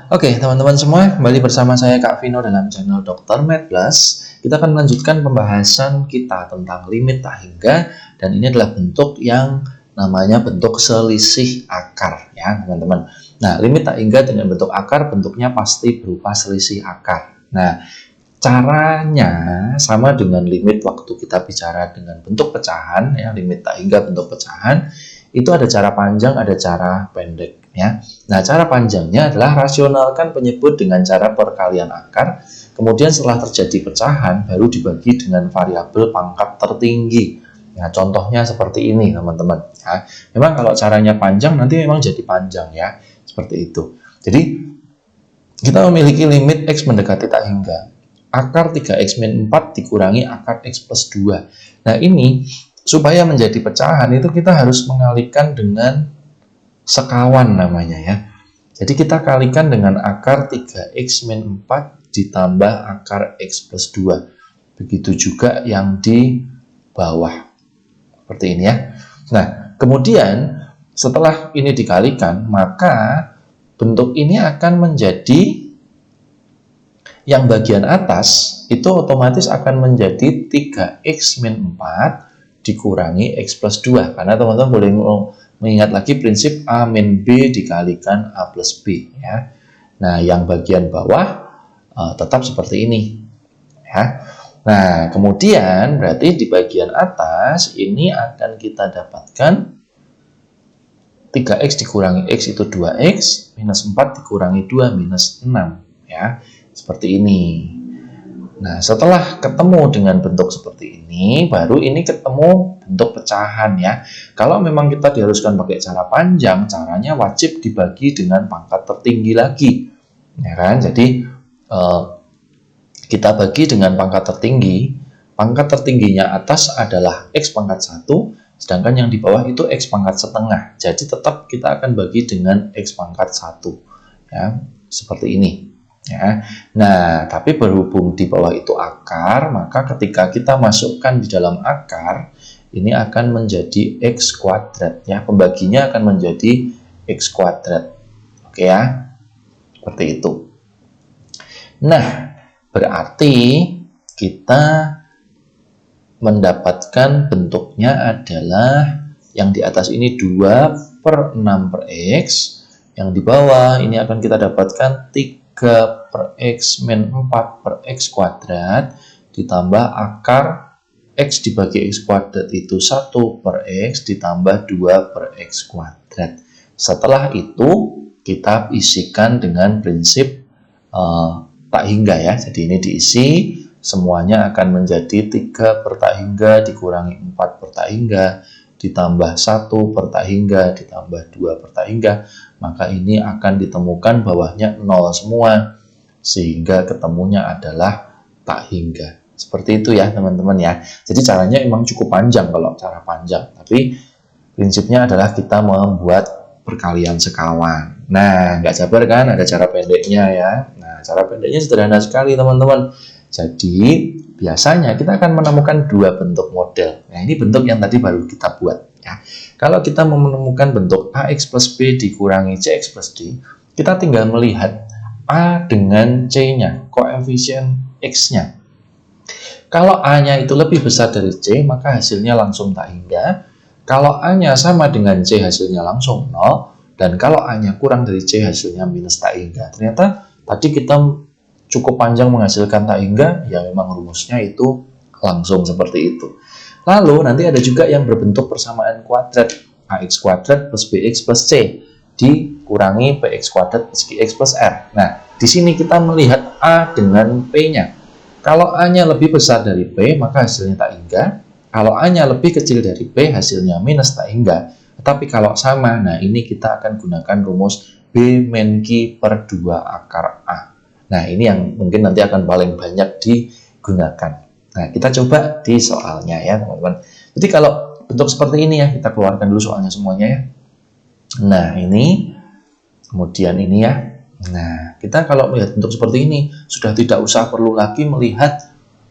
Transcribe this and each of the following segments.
Oke, teman-teman semua, kembali bersama saya Kak Vino dalam channel Dr. Math Plus. Kita akan melanjutkan pembahasan kita tentang limit tak hingga, dan ini adalah bentuk yang namanya bentuk selisih akar, ya teman-teman. Nah, limit tak hingga dengan bentuk akar bentuknya pasti berupa selisih akar. Nah, caranya sama dengan limit waktu kita bicara dengan bentuk pecahan, ya limit tak hingga bentuk pecahan. Itu ada cara panjang, ada cara pendek, ya. Nah, cara panjangnya adalah rasionalkan penyebut dengan cara perkalian akar, kemudian setelah terjadi pecahan, baru dibagi dengan variabel pangkat tertinggi. Nah, contohnya seperti ini, teman-teman. Ya. Memang kalau caranya panjang, nanti memang jadi panjang, ya. Seperti itu. Jadi, kita memiliki limit X mendekati tak hingga. Akar 3X min 4 dikurangi akar X plus 2. Nah, ini supaya menjadi pecahan itu kita harus mengalihkan dengan sekawan namanya, ya. Jadi kita kalikan dengan akar 3X min 4 ditambah akar X plus 2. Begitu juga yang di bawah. Seperti ini, ya. Nah, kemudian setelah ini dikalikan, maka bentuk ini akan menjadi yang bagian atas itu otomatis akan menjadi 3X min 4 dikurangi X plus 2. Karena teman-teman boleh mengingat lagi prinsip A min B dikalikan A plus B, ya. Nah, yang bagian bawah tetap seperti ini, ya. Nah, kemudian berarti di bagian atas ini akan kita dapatkan 3X dikurangi X itu 2X, minus 4 dikurangi 2 minus 6, ya. Seperti ini. Nah, setelah ketemu dengan bentuk seperti ini, baru ini ketemu bentuk pecahan, ya. Kalau memang kita diharuskan pakai cara panjang, caranya wajib dibagi dengan pangkat tertinggi lagi, ya kan? Jadi kita bagi dengan pangkat tertinggi. Pangkat tertingginya atas adalah X pangkat 1, sedangkan yang di bawah itu X pangkat setengah. Jadi tetap kita akan bagi dengan X pangkat 1, ya, seperti ini. Ya. Nah, tapi berhubung di bawah itu akar, maka ketika kita masukkan di dalam akar, ini akan menjadi X kuadrat, ya. Pembaginya akan menjadi X kuadrat. Oke, ya. Seperti itu. Nah, berarti kita mendapatkan bentuknya adalah yang di atas ini 2/6 per X, yang di bawah ini akan kita dapatkan 3 per X min 4 per X kuadrat ditambah akar X dibagi X kuadrat itu 1 per X ditambah 2 per X kuadrat. Setelah itu kita isikan dengan prinsip tak hingga, ya. Jadi ini diisi, semuanya akan menjadi 3 per tak hingga dikurangi 4 per tak hingga ditambah 1 per tak hingga ditambah 2 per tak hingga. Maka ini akan ditemukan bawahnya 0 semua, sehingga ketemunya adalah tak hingga. Seperti itu, ya teman-teman, ya. Jadi caranya memang cukup panjang kalau cara panjang, tapi prinsipnya adalah kita membuat perkalian sekawan. Nah, nggak sabar kan ada cara pendeknya, ya. Nah, cara pendeknya sederhana sekali, teman-teman. Jadi biasanya kita akan menemukan dua bentuk model. Nah, ini bentuk yang tadi baru kita buat, ya. Kalau kita menemukan bentuk AX plus B dikurangi CX plus D, kita tinggal melihat A dengan C-nya, koefisien X-nya. Kalau A-nya itu lebih besar dari C, maka hasilnya langsung tak hingga. Kalau A-nya sama dengan C, hasilnya langsung 0. Dan kalau A-nya kurang dari C, hasilnya minus tak hingga. Ternyata tadi kita cukup panjang menghasilkan tak hingga, ya memang rumusnya itu langsung seperti itu. Lalu nanti ada juga yang berbentuk persamaan kuadrat, AX kuadrat plus BX plus C dikurangi PX kuadrat plus QX plus R. Nah, di sini kita melihat A dengan P-nya. Kalau A-nya lebih besar dari P, maka hasilnya tak hingga. Kalau A-nya lebih kecil dari P, hasilnya minus tak hingga. Tetapi kalau sama, nah ini kita akan gunakan rumus B min Q per 2 akar A. Nah, ini yang mungkin nanti akan paling banyak digunakan. Nah, kita coba di soalnya, ya teman-teman. Jadi kalau bentuk seperti ini, ya, kita keluarkan dulu soalnya semuanya, ya. Nah, ini, kemudian ini, ya. Nah, kita kalau melihat bentuk seperti ini, sudah tidak usah perlu lagi melihat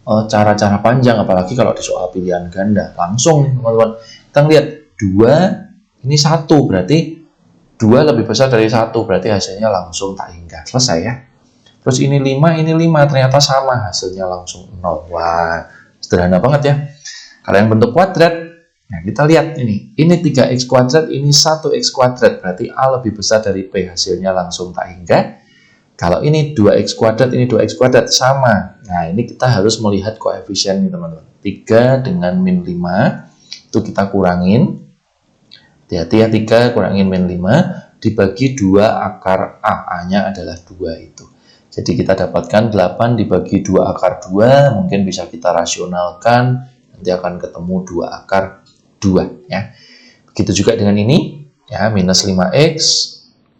cara-cara panjang, apalagi kalau di soal pilihan ganda. Langsung, teman-teman, kita lihat 2, ini 1, berarti 2 lebih besar dari 1, berarti hasilnya langsung tak hingga. Selesai ya. Terus ini 5, ternyata sama, hasilnya langsung 0. Wah, sederhana banget ya. Kalau yang bentuk kuadrat, nah kita lihat ini 3x kuadrat, ini 1x kuadrat, berarti A lebih besar dari B, hasilnya langsung tak hingga. Kalau ini 2x kuadrat, ini 2x kuadrat, sama. Nah, ini kita harus melihat koefisien nih teman-teman. 3 dengan min 5, itu kita kurangin. Hati-hati ya, 3 kurangin min 5, dibagi 2 akar A. A-nya adalah 2 itu. Jadi kita dapatkan 8 dibagi 2 akar 2, mungkin bisa kita rasionalkan, nanti akan ketemu 2 akar 2. Ya. Begitu juga dengan ini, ya minus 5x,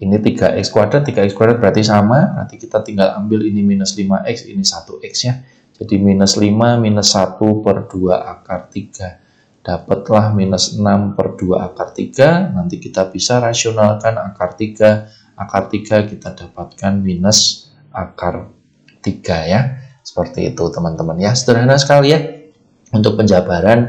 ini 3x kuadrat berarti sama, nanti kita tinggal ambil ini minus 5x, ini 1x ya. Jadi minus 5 minus 1 per 2 akar 3. Dapatlah minus 6 per 2 akar 3, nanti kita bisa rasionalkan akar 3. Akar 3 kita dapatkan minus akar 3 ya. Seperti itu teman-teman ya. Sederhana sekali ya untuk penjabaran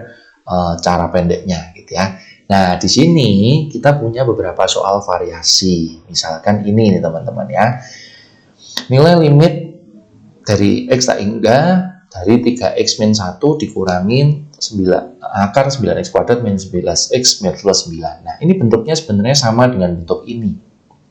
cara pendeknya gitu ya. Nah, di sini kita punya beberapa soal variasi. Misalkan ini nih teman-teman ya. Nilai limit dari x tak hingga dari 3x min 1 dikurangin akar 9x kuadrat min 11x plus 9. Nah, ini bentuknya sebenarnya sama dengan bentuk ini.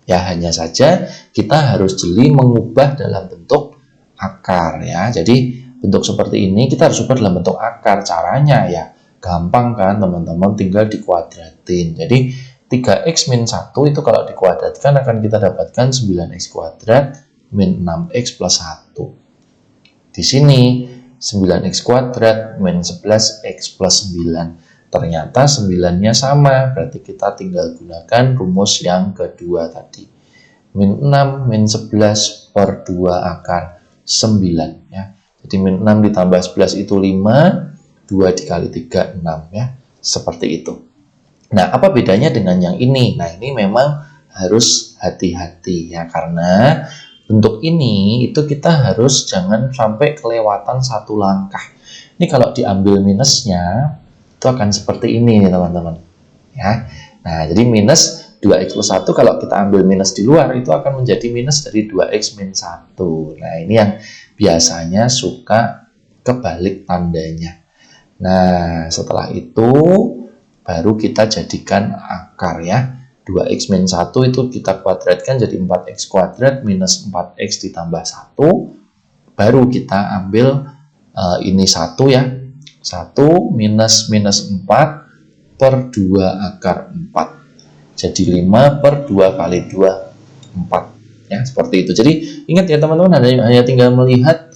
Ya, hanya saja kita harus jeli mengubah dalam bentuk akar ya. Jadi, bentuk seperti ini kita harus ubah dalam bentuk akar. Caranya ya gampang kan teman-teman, tinggal dikuadratin. Jadi 3x min 1 itu kalau dikuadratkan akan kita dapatkan 9x kuadrat min 6x plus 1. Di sini 9x kuadrat min 11x plus 9. Ternyata 9-nya sama, berarti kita tinggal gunakan rumus yang kedua tadi. Min 6 min 11 per 2 akar 9 ya. Jadi min 6 ditambah 11 itu 5. 2 dikali 3, 6 ya. Seperti itu. Nah, apa bedanya dengan yang ini? Nah, ini memang harus hati-hati ya, karena bentuk ini itu kita harus jangan sampai kelewatan satu langkah. Ini kalau diambil minusnya, itu akan seperti ini nih teman-teman. Ya. Nah, jadi minus 2x plus 1 kalau kita ambil minus di luar, itu akan menjadi minus dari 2x min 1. Nah, ini yang biasanya suka kebalik tandanya. Nah, setelah itu baru kita jadikan akar ya. 2x min 1 itu kita kuadratkan jadi 4x kuadrat minus 4x ditambah 1. Baru kita ambil ini 1 ya. 1 minus 4 per 2 akar 4. Jadi 5 per 2 kali 2, 4. Ya, seperti itu. Jadi ingat ya teman-teman, hanya tinggal melihat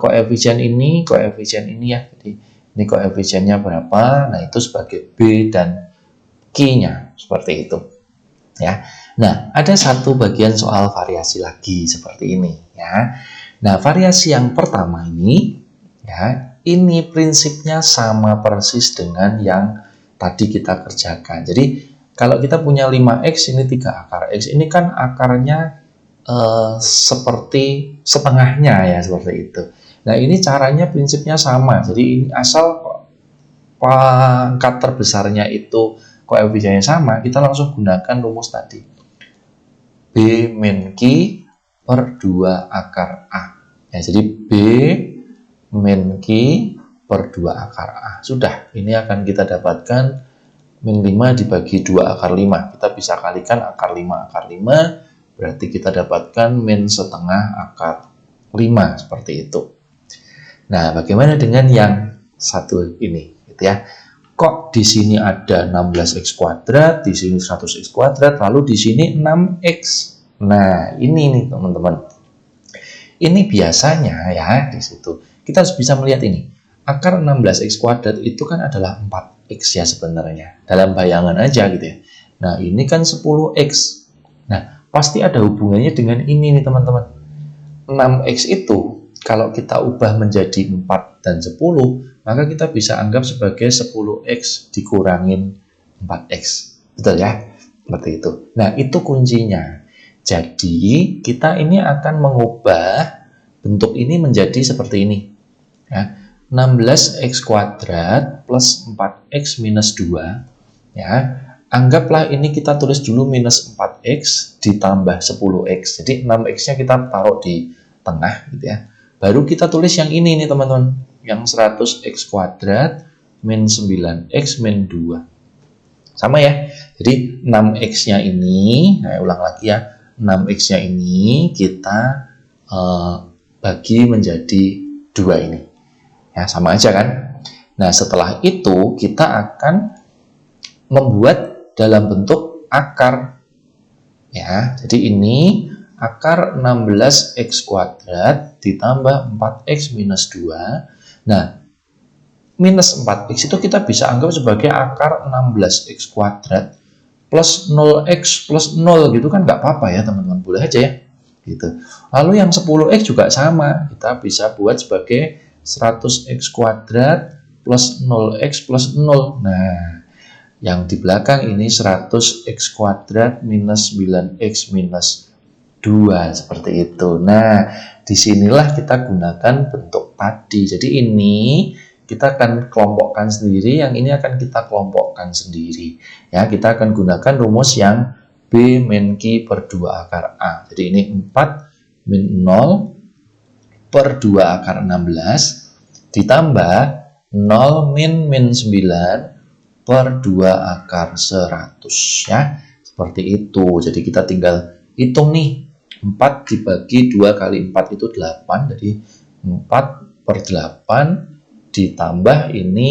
koefisien ini ya. Jadi ini koefisiennya berapa, nah itu sebagai B dan Q-nya, seperti itu. Ya. Nah, ada satu bagian soal variasi lagi, seperti ini. Ya. Nah, variasi yang pertama ini, ya, ini prinsipnya sama persis dengan yang tadi kita kerjakan. Jadi, kalau kita punya 5x, ini 3 akar x, ini kan akarnya seperti setengahnya ya, seperti itu. Nah, ini caranya prinsipnya sama. Jadi ini asal pangkat terbesarnya itu koefisiennya sama, kita langsung gunakan rumus tadi. B min Q per 2 akar A. Ya, jadi B min Q per 2 akar A. Sudah, ini akan kita dapatkan min 5 dibagi 2 akar 5. Kita bisa kalikan akar 5 akar 5, berarti kita dapatkan min setengah akar 5, seperti itu. Nah, bagaimana dengan yang satu ini, gitu ya? Kok di sini ada 16x kuadrat, di sini 100x kuadrat, lalu di sini 6x. Nah, ini nih teman-teman. Ini biasanya ya di situ. Kita harus bisa melihat ini. Akar 16x kuadrat itu kan adalah 4x ya sebenarnya. Dalam bayangan aja gitu ya. Nah, ini kan 10x. Nah, pasti ada hubungannya dengan ini nih teman-teman. 6x itu kalau kita ubah menjadi 4 dan 10, maka kita bisa anggap sebagai 10x dikurangin 4x. Betul ya? Seperti itu. Nah, itu kuncinya. Jadi, kita ini akan mengubah bentuk ini menjadi seperti ini. Ya, 16x kuadrat plus 4x minus 2 ya, Anggaplah ini kita tulis dulu minus 4x ditambah 10x. Jadi 6x-nya kita taruh di tengah gitu ya. Baru kita tulis yang ini nih teman-teman. Yang 100x kuadrat min 9x min 2. Sama ya. Jadi 6x-nya ini, nah ulang lagi ya. 6x-nya ini kita bagi menjadi 2 ini. Ya, sama aja kan? Nah, setelah itu kita akan membuat dalam bentuk akar. Ya, jadi ini akar 16x kuadrat ditambah 4x minus 2. Nah, minus 4x itu kita bisa anggap sebagai akar 16x kuadrat plus 0x plus 0 gitu kan nggak apa-apa ya teman-teman, boleh aja ya. Gitu. Lalu yang 10x juga sama, kita bisa buat sebagai 100x kuadrat plus 0x plus 0. Nah, yang di belakang ini 100x kuadrat minus 9x minus 2, seperti itu. Nah, disinilah kita gunakan bentuk tadi. Jadi ini kita akan kelompokkan sendiri, yang ini akan kita kelompokkan sendiri. Ya, kita akan gunakan rumus yang B min Q per 2 akar A. Jadi ini 4 min 0 per 2 akar 16 ditambah 0 min 9 per 2 akar 100 ya. Seperti itu. Jadi kita tinggal hitung nih. 4 dibagi 2 kali 4 itu 8. Jadi 4 per 8 ditambah ini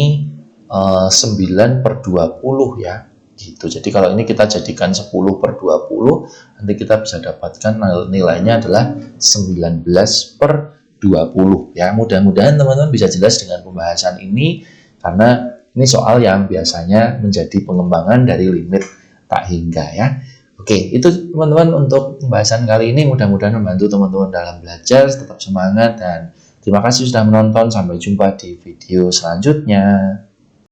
9 per 20 ya. Gitu. Jadi kalau ini kita jadikan 10 per 20, nanti kita bisa dapatkan nilainya adalah 19 per 20 ya. Mudah-mudahan teman-teman bisa jelas dengan pembahasan ini, karena ini soal yang biasanya menjadi pengembangan dari limit tak hingga ya. Oke, itu teman-teman untuk pembahasan kali ini. Mudah-mudahan membantu teman-teman dalam belajar. Tetap semangat dan terima kasih sudah menonton. Sampai jumpa di video selanjutnya.